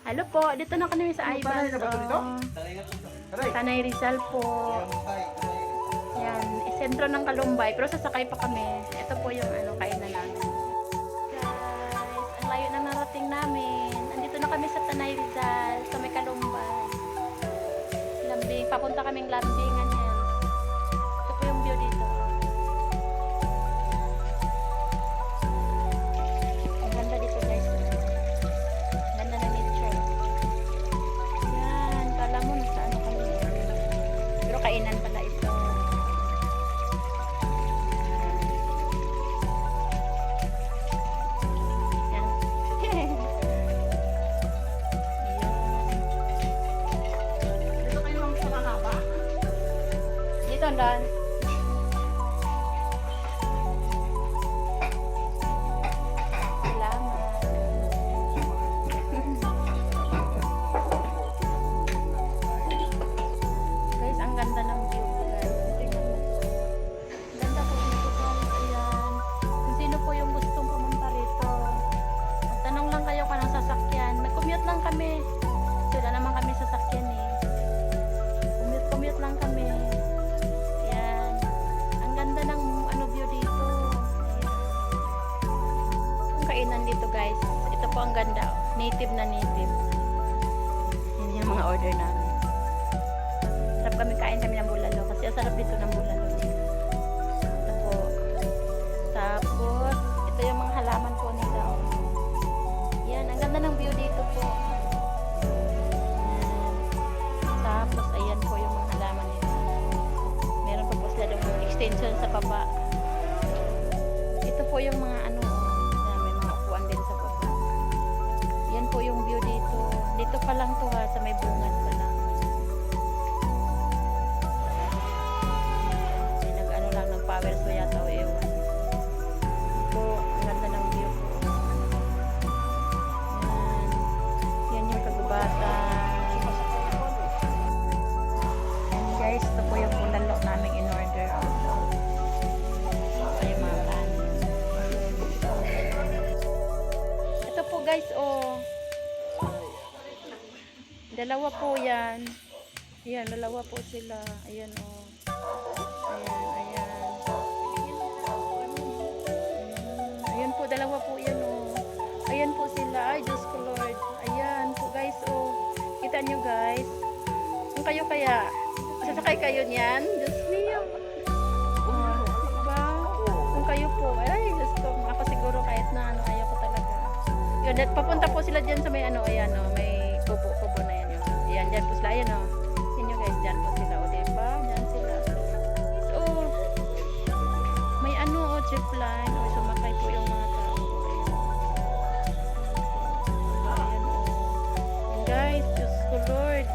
Hello po, dito na kami sa Ibas. Tanay Rizal po. Yan, sentro ng Kalumbay. Pero sasakay pa kami. Ito po yung kainan namin. Guys, ang layo na narating namin. Andito na kami sa Tanay Rizal, sa may Kalumbay. Lambing, papunta kaming Lambingan yan. Ito po yung view dito. Ang ganda dito guys. Ganda na nature. Yan, kala mo nasa ano kami. Pero kainan pala ito. Yan. Dito kayo ang mahaba. Dito Dan. Salamat. Guys, ang ganda ng view. Guys, tingnan mo. Ganda po dito guys. Ayan. Kung sino po yung gustong pumunta rito, magtanong lang kayo kung anong sasakyan. Mag-commute lang kami. Wala naman kami sasakyan eh. Commute lang kami. Ayan. Ang ganda ng view dito. Ayan. Ang kainan dito guys. Ito po ang ganda. Oh. Native na native. Yan yung mga order namin. Sarap kain kami ng bulalo. Kasi ang sarap dito ng bulalo. Ito po. Tapos, ito yung mga halaman po nila. Oh. Yan. Ang ganda ng view dito po. Tapos, ayan po yung mga halaman nila. Meron pa po sila yung extension sa baba. Ito po yung mga yan, may mga upuan din sa baba. Yan po yung view dito. Dito pa lang to ha, sa may bungad pa lang. May nag-ano lang ng power so yata o ewan. Po, ang ganda ng view po. Yan. Yan yung kagubatan. Guys, ito po yung bulalo namin in order. Ito yung mga kanin. Ito po guys, oh. Dalawa po yan. Ayan, dalawa po sila. Ayan, oh. Ayan, ayan. Ayan po, dalawa po yan, oh. Ayan po sila. Ay, Diyos ko Lord. Ayan po guys, oh. Kita nyo guys. Kung kayo kaya, sasakay kayo niyan? Diyos niyo. Oh, diba? Kung kayo po, ay, Diyos ko. Ako siguro kahit na ayoko talaga. Yun, papunta po sila dyan sa may ayan, may kubo na yan. Ayan, dyan po sila. Ayan, Yun yung guys, dyan po sila. O, diba? Dyan sila. So, may jeep line. O, sumakay po yung mga tao. Ayan, Ayan, guys, Diyos ko Lord.